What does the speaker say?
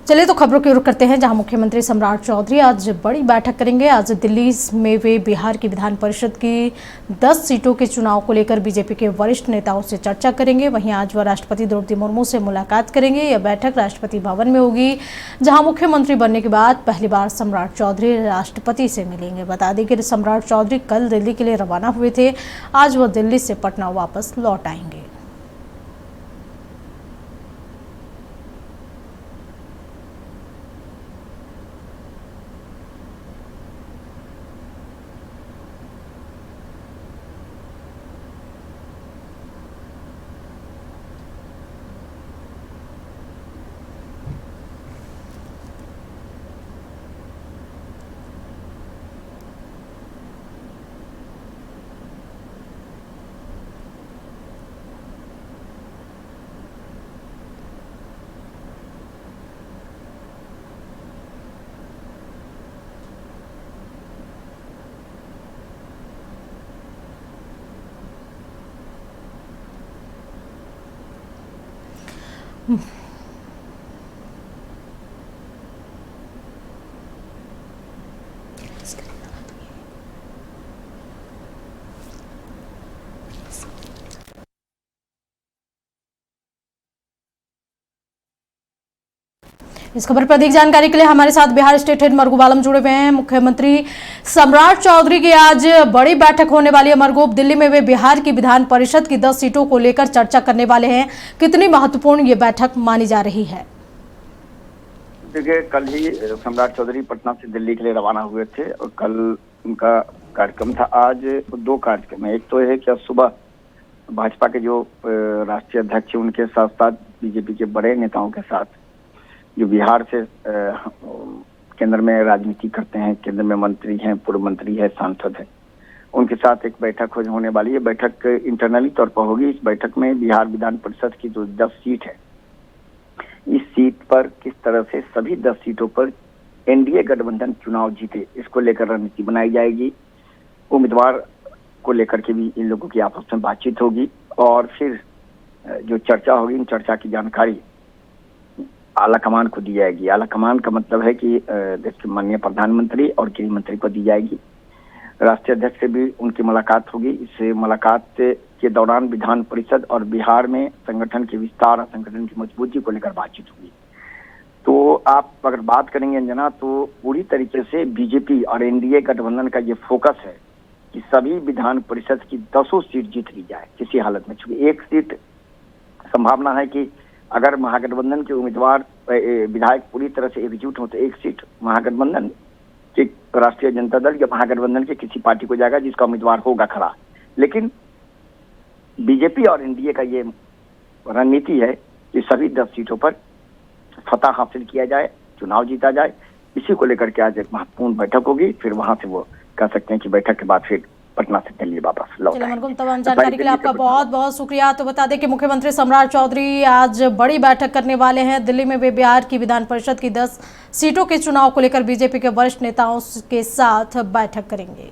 चलिए तो खबरों की ओर करते हैं, जहां मुख्यमंत्री सम्राट चौधरी आज बड़ी बैठक करेंगे। आज दिल्ली में वे बिहार की विधान परिषद की 10 सीटों के चुनाव को लेकर बीजेपी के वरिष्ठ नेताओं से चर्चा करेंगे। वहीं आज वह राष्ट्रपति द्रौपदी मुर्मू से मुलाकात करेंगे। यह बैठक राष्ट्रपति भवन में होगी, जहां मुख्यमंत्री बनने के बाद पहली बार सम्राट चौधरी राष्ट्रपति से मिलेंगे। बता दें कि सम्राट चौधरी कल दिल्ली के लिए रवाना हुए थे। आज वह दिल्ली से पटना वापस लौट आएंगे। इस खबर पर अधिक जानकारी के लिए हमारे साथ बिहार स्टेट हेड मरगूब आलम जुड़े हुए हैं। मुख्यमंत्री सम्राट चौधरी की आज बड़ी बैठक होने वाली है। मरगूब, दिल्ली में वे बिहार की विधान परिषद की 10 सीटों को लेकर चर्चा करने वाले हैं। कितनी महत्वपूर्ण ये बैठक मानी जा रही है? देखिए, कल ही सम्राट चौधरी पटना से दिल्ली के लिए रवाना हुए थे और कल उनका कार्यक्रम था। आज दो कार्यक्रम है। एक तो है कि आज सुबह भाजपा के जो राष्ट्रीय अध्यक्ष उनके साथ साथ बीजेपी के बड़े नेताओं के साथ जो बिहार से केंद्र में राजनीति करते हैं, केंद्र में मंत्री हैं, पूर्व मंत्री है, सांसद है, उनके साथ एक बैठक होने वाली है। बैठक इंटरनली तौर पर होगी। इस बैठक में बिहार विधान परिषद की जो 10 सीट है, इस सीट पर किस तरह से सभी 10 सीटों पर एनडीए गठबंधन चुनाव जीते, इसको लेकर रणनीति बनाई जाएगी। उम्मीदवार को लेकर के भी इन लोगों की आपस में बातचीत होगी और फिर जो चर्चा होगी, इन चर्चा की जानकारी आला कमान को दी जाएगी। आला कमान का मतलब है कि देश के माननीय प्रधानमंत्री और गृह मंत्री को दी जाएगी। राष्ट्रीय अध्यक्ष से भी उनकी मुलाकात होगी। इस मुलाकात के दौरान विधान परिषद और बिहार में संगठन के विस्तार और संगठन की मजबूती को लेकर बातचीत होगी। तो आप अगर बात करेंगे अंजना, तो पूरी तरीके से बीजेपी और एनडीए गठबंधन का ये फोकस है कि सभी विधान परिषद की 10 सीट जीत ली जाए किसी हालत में। चूंकि एक सीट संभावना है कि अगर महागठबंधन के उम्मीदवार विधायक पूरी तरह से एकजुट हो तो एक सीट महागठबंधन के राष्ट्रीय जनता दल या महागठबंधन के किसी पार्टी को जाएगा जिसका उम्मीदवार होगा खड़ा। लेकिन बीजेपी और एनडीए का ये रणनीति है कि सभी 10 सीटों पर फतह हासिल किया जाए, चुनाव जीता जाए। इसी को लेकर के आज एक महत्वपूर्ण बैठक होगी। फिर वहां से वो कह सकते हैं कि बैठक के बाद फिर पटना से दिल्ली वापस लौट आएंगे। तमाम जानकारी के लिए आपका बहुत बहुत शुक्रिया। तो बता दें कि मुख्यमंत्री सम्राट चौधरी आज बड़ी बैठक करने वाले हैं। दिल्ली में वे बिहार की विधान परिषद की 10 सीटों के चुनाव को लेकर बीजेपी के वरिष्ठ नेताओं के साथ बैठक करेंगे।